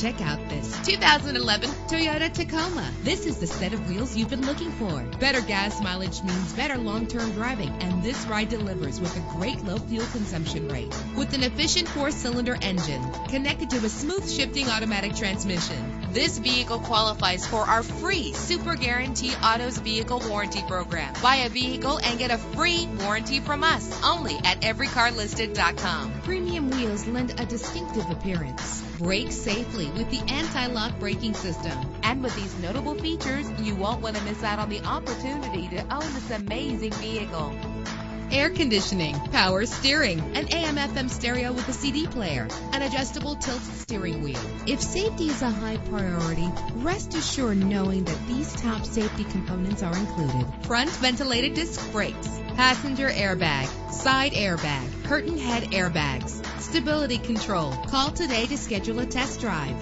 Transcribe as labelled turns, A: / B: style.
A: Check out this 2011 Toyota Tacoma. This is the set of wheels you've been looking for. Better gas mileage means better long-term driving, and this ride delivers with a great low fuel consumption rate. With an efficient 4-cylinder engine connected to a smooth shifting automatic transmission, this vehicle qualifies for our free Super Guarantee Autos Vehicle Warranty Program. Buy a vehicle and get a free warranty from us only at everycarlisted.com. Premium wheels lend a distinctive appearance. Brake safely with the anti-lock braking system. And with these notable features, you won't want to miss out on the opportunity to own this amazing vehicle. Air conditioning, power steering, an AM/FM stereo with a CD player, an adjustable tilt steering wheel. If safety is a high priority, rest assured knowing that these top safety components are included. Front ventilated disc brakes, passenger airbag, side airbag, curtain head airbags, stability control. Call today to schedule a test drive.